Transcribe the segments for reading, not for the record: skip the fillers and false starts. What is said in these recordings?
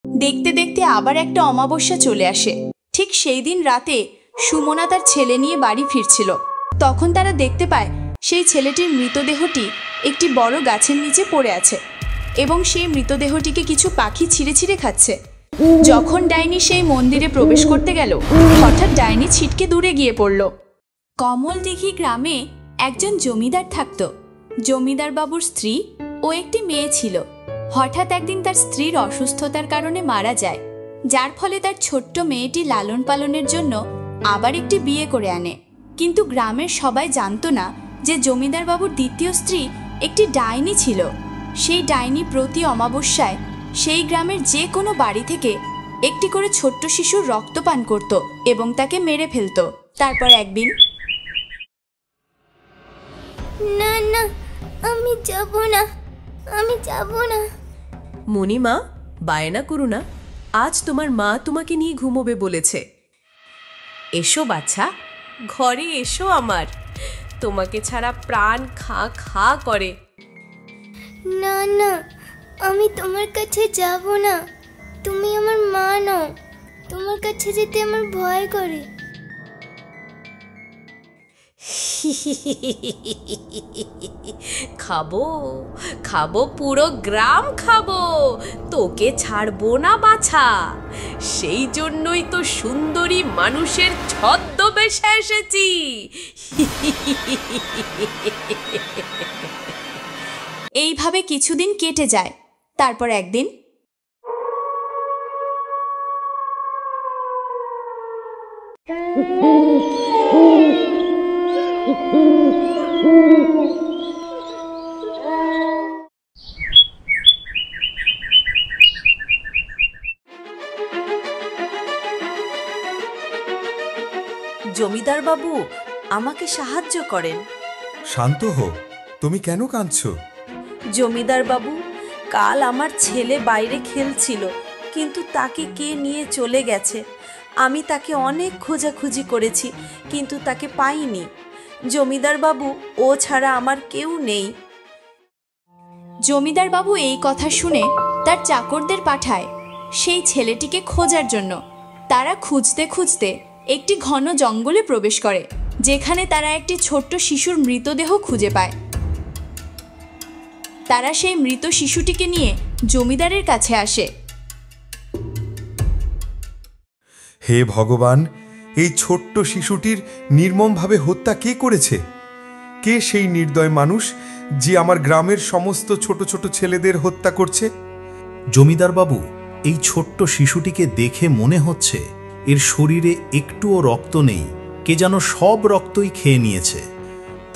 দেখতে দেখতে আবার একটা অমাবস্যা চলে আসে। ঠিক সেই দিন রাতে সুমনা তার ছেলে নিয়ে বাড়ি ফিরছিল। তখন তারা দেখতে পায় সেই ছেলেটির মৃতদেহটি একটি বড় গাছের নিচে পড়ে আছে এবং সেই মৃতদেহটিকে কিছু পাখি ছিঁড়ে ছিঁড়ে খাচ্ছে। যখন ডাইনি সেই মন্দিরে প্রবেশ করতে গেল, হঠাৎ ডাইনি ছিটকে দূরে গিয়ে পড়ল। কমলদিঘি গ্রামে একজন জমিদার থাকত। জমিদার বাবুর স্ত্রী ও একটি মেয়ে ছিল। হঠাৎ একদিন তার স্ত্রীর অসুস্থতার কারণে মারা যায়, যার ফলে তার ছোট্ট মেয়েটি লালন পালনের জন্য আবার একটি বিয়ে করে আনে। কিন্তু গ্রামের সবাই জানতো না যে জমিদার বাবুর দ্বিতীয় স্ত্রী একটি ডাইনি ছিল। সেই ডাইনি প্রতি অমাবস্যায় সেই গ্রামের যে কোনো বাড়ি থেকে একটি করে ছোট্ট শিশুর রক্ত পান করত এবং তাকে মেরে ফেলত। তারপর একদিন, না না, আমি যাব না, আমি যাব না। মণিমা, বায়না করো না, আজ তোমার মা তোমাকে নিয়ে ঘুমোবে বলেছে। এসো বাচ্চা, ঘরে এসো আমার, তোমাকে ছাড়া প্রাণ খা খা করে। না না, আমি তোমার কাছে যাব না, তুমি আমার মা নও, তোমার কাছে যেতে আমার ভয় করে। খাবো খাবো, পুরো গ্রাম খাবো, তোকে ছাড়বো না বাছা। সেই জন্যই তো সুন্দরী মানুষের ছদ্মবেশে এসেছি। এইভাবে কিছুদিন কেটে যায়। তারপর একদিন, জমিদার বাবু আমাকে সাহায্য করেন। শান্ত হো, তুমি কেন কাঁদছো? জমিদার বাবু, কাল আমার ছেলে বাইরে খেলছিল, কিন্তু তাকে কে নিয়ে চলে গেছে। আমি তাকে অনেক খোঁজাখুঁজি করেছি, কিন্তু তাকে পাইনি। জমিদার বাবু, ও ছাড়া আমার কেউ নেই। জমিদার বাবু এই কথা শুনে তার চাকরদের পাঠায় সেই ছেলেটিকে খোঁজার জন্য। তারা খুঁজতে খুঁজতে একটি ঘন জঙ্গলে প্রবেশ করে, যেখানে তারা একটি ছোট্ট শিশুর মৃতদেহ খুঁজে পায়। তারা সেই মৃত শিশুটিকে নিয়ে জমিদারের কাছে আসে। হে ভগবান, এই ছোট্ট শিশুটির নির্মমভাবে হত্যা কে করেছে? কে সেই নির্দয় মানুষ যে আমার গ্রামের সমস্ত ছোট ছোট ছেলেদের হত্যা করছে? জমিদার বাবু, এই ছোট্ট শিশুটিকে দেখে মনে হচ্ছে এর শরীরে একটুও রক্ত নেই, কে যেন সব রক্তই খেয়ে নিয়েছে।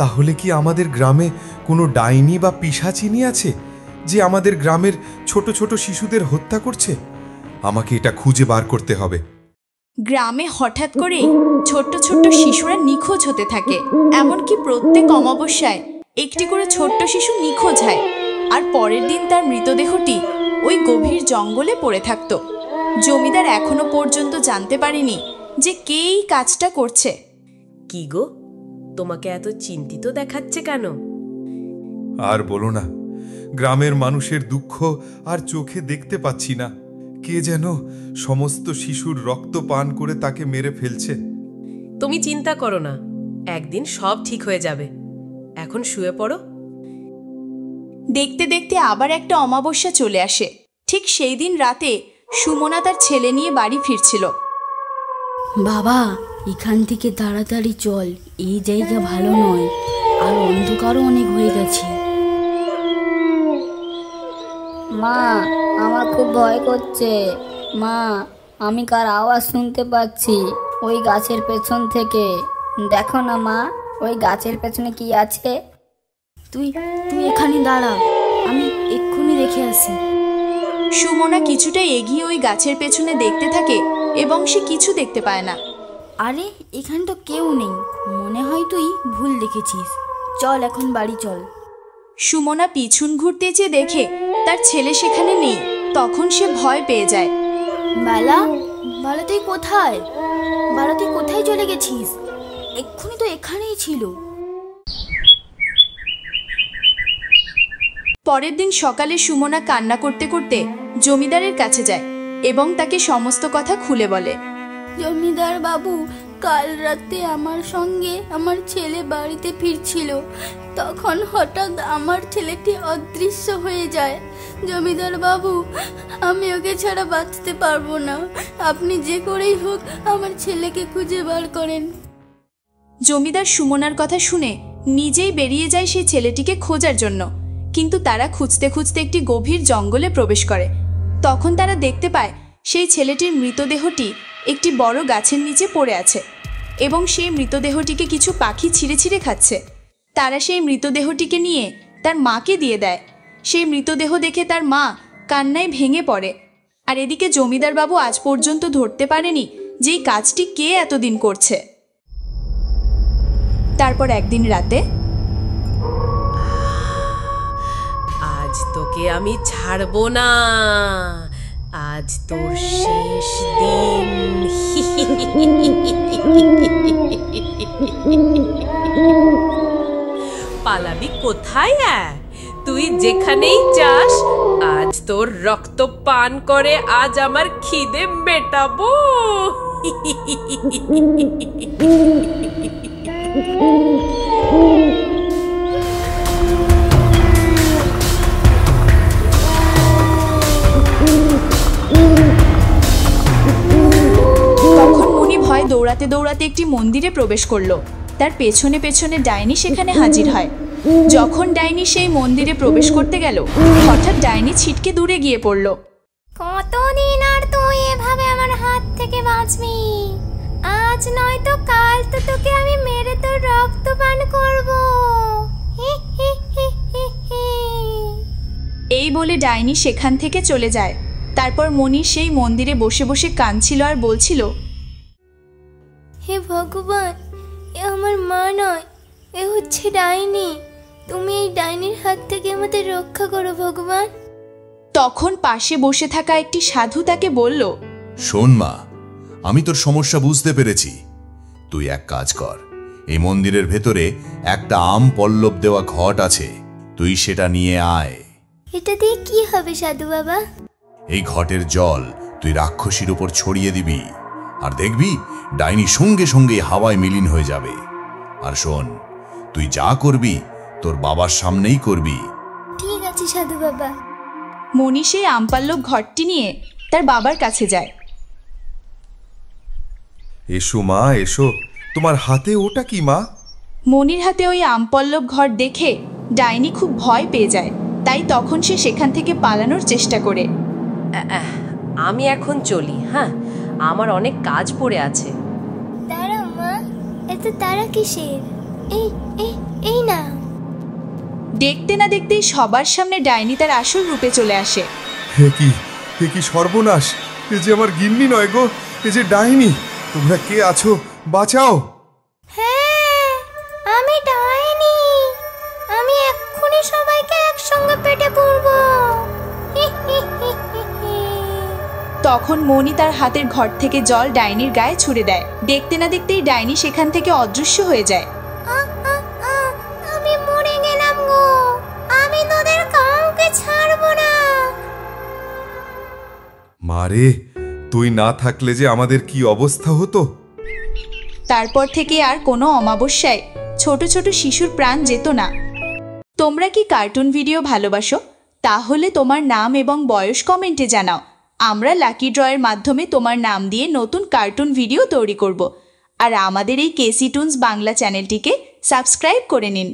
তাহলে কি আমাদের গ্রামে কোনো ডাইনি বা পিশাচিনি আছে যে আমাদের গ্রামের ছোট ছোট শিশুদের হত্যা করছে? আমাকে এটা খুঁজে বার করতে হবে। গ্রামে হঠাৎ করে ছোট্ট ছোট্ট শিশুরা নিখোঁজ হতে থাকে। এমনকি প্রত্যেক অমাবস্যায় একটি করে ছোট্ট শিশু নিখোঁজ হয়, আর পরের দিন তার মৃতদেহটি ওই গভীর জঙ্গলে পড়ে থাকত। জমিদার এখনো পর্যন্ত জানতে পারেনি যে কে এই কাজটা করছে। কি গো, তোমাকে এত চিন্তিত দেখাচ্ছে কেন? আর বলো না, গ্রামের মানুষের দুঃখ আর চোখে দেখতে পাচ্ছি না। কে যেন সমস্ত শিশুর রক্ত পান করে তাকে মেরে ফেলছে। তুমি চিন্তা করো না, একদিন সব ঠিক হয়ে যাবে। এখন শুয়ে পড়ো। দেখতে দেখতে আবার একটা অমাবস্যা চলে আসে। ঠিক সেই দিন রাতে সুমনা তার ছেলে নিয়ে বাড়ি ফিরছিল। বাবা, এখান থেকে তাড়াতাড়ি চল, এই জায়গা ভালো নয়, আর অন্ধকারও অনেক হয়ে গেছে। মা, আমার খুব ভয় করছে। মা, আমি কার আওয়াজ শুনতে পাচ্ছি ওই গাছের পেছন থেকে। দেখো না মা, ওই গাছের পেছনে কি আছে? তুই তুই এখানে দাঁড়া, আমি এক্ষুনি দেখে আসি। সুমনা কিছুটা এগিয়ে ওই গাছের পেছনে দেখতে থাকে এবং সে কিছু দেখতে পায় না। আরে, এখানে তো কেউ নেই, মনে হয় তুই ভুল দেখেছিস। চল এখন বাড়ি চল। সুমনা পিছন ঘুরতে চেয়ে দেখে তার ছেলে সেখানে নেই। তখন সে ভয় পেয়ে যায়। বালা, বালা তুই কোথায়? বালা তুই কোথায় চলে গেছিস? এক্ষুনি তো এখানেই ছিল। পরের দিন সকালে সুমনা কান্না করতে করতে জমিদারের কাছে যায়। এবং তাকে সমস্ত কথা খুলে বলে। জমিদার বাবু, কাল রাতে আমার সঙ্গে আমার ছেলে বাড়িতে ফিরছিল, তখন হঠাৎ আমার ছেলেটি অদৃশ্য হয়ে যায়। জমিদার বাবু, আমি ওকে ছাড়া বাঁচতে পারবো না, আপনি যে করেই হোক আমার ছেলেকে খুঁজে বার করেন। জমিদার সুমনার কথা শুনে নিজেই বেরিয়ে যায় সেই ছেলেটিকে খোঁজার জন্য, কিন্তু তারা খুঁজতে খুঁজতে একটি গভীর জঙ্গলে প্রবেশ করে। তখন তারা দেখতে পায় সেই ছেলেটির মৃতদেহটি একটি বড় গাছের নিচে পড়ে আছে এবং সেই মৃতদেহটিকে কিছু পাখি ছিঁড়ে ছিঁড়ে খাচ্ছে। তারা সেই মৃতদেহটিকে নিয়ে তার মাকে দিয়ে দেয়। সেই মৃতদেহ দেখে তার মা কান্নায় ভেঙে পড়ে। আর এদিকে জমিদার বাবু আজ পর্যন্ত ধরতে পারেনি যে এই কাজটি কে এতদিন করছে। তারপর একদিন রাতে, আজ তোকে আমি ছাড়বো না, আজ তোর শেষ দিন। পালাবি কোথায়? তুই যেখানেই যাস, আজ তোর রক্ত পান করে আজ আমার খিদে মেটাবো। তখন মনি ভয় দৌড়াতে দৌড়াতে একটি মন্দিরে প্রবেশ করলো। তার পেছনে পেছনে ডাইনি সেখানে হাজির হয়। যখন ডাইনি সেই মন্দিরে প্রবেশ করতে গেল, হঠাৎ ডাইনি ছিটকে দূরে গিয়ে পড়ল। কতদিন আর তুই এভাবে আমার হাত থেকে বাঁচবি? আজ নয় তো কাল তো তোকে আমি মেরে তোর রক্ত পান করব। এই বলে ডাইনি সেখান থেকে চলে যায়। তারপর মনি সেই মন্দিরে বসে বসে কাঁদছিল আর বলছিল, হে ভগবান, এ আমার মা নয়, এ হচ্ছে ডাইনি। তুমি এই ডাইনির হাত থেকে আমাদের রক্ষা করো ভগবান। তখন পাশে বসে থাকা একটি সাধু তাকে বলল, শোন মা, আমি তোর সমস্যা বুঝতে পেরেছি। তুই এক কাজ কর, এই মন্দিরের ভেতরে একটা আম পল্লব দেওয়া ঘট আছে, তুই সেটা নিয়ে আয়। এটা দিয়ে কি হবে সাধু বাবা? এই ঘটের জল তুই রাক্ষসীর উপর ছড়িয়ে দিবি, আর দেখবি ডাইনি সঙ্গে সঙ্গে হাওয়ায় মিলিন হয়ে যাবে। আর শোন, তুই যা করবি তোর বাবার সামনেই করবি। ঠিক আছে সাধু বাবা। মনি সেই আমপাল্লব ঘরটি নিয়ে তার বাবার কাছে যায়। এসো মা, এসো। তোমার হাতে ওটা কি মা? মনির হাতে ওই আমপল্লব ঘর দেখে ডাইনি খুব ভয় পেয়ে যায়। তাই তখন সে সেখান থেকে পালানোর চেষ্টা করে। আমি এখন চলি, হ্যাঁ, আমার অনেক কাজ পড়ে আছে। দাঁড়াও মা, এত তারা কিসের? এই না। দেখতে না দেখতেই সবার সামনে ডাইনি তার আসল রূপে চলে আসে। হে কি সর্বনাশ! এ যে আমার গিন্নি নয় গো, এ যে ডাইনি। তোমরা কে আছো? বাঁচাও! হ্যাঁ, আমি ডাইনি। আমি এক্ষুনি সবাইকে একসঙ্গে পেটে পুরব। তখন মনি তার হাতের ঘর থেকে জল ডাইনির গায়ে ছুড়ে দেয়। দেখতে না দেখতেই ডাইনি সেখান থেকে অদৃশ্য হয়ে যায়। আমি মরে গেলাম গো, আমি তোদের কাউকে ছাড়বো না। মারে, তুই না থাকলে যে আমাদের কি অবস্থা হতো। তারপর থেকে আর কোনো অমাবস্যায় ছোট ছোট শিশুর প্রাণ যেত না। তোমরা কি কার্টুন ভিডিও ভালোবাসো? তাহলে তোমার নাম এবং বয়স কমেন্টে জানাও। আমরা লাকি ড্রয়ের মাধ্যমে তোমার নাম দিয়ে নতুন কার্টুন ভিডিও তৈরি করব। আর আমাদের এই কেসি টুনস বাংলা চ্যানেলটিকে সাবস্ক্রাইব করে নিন।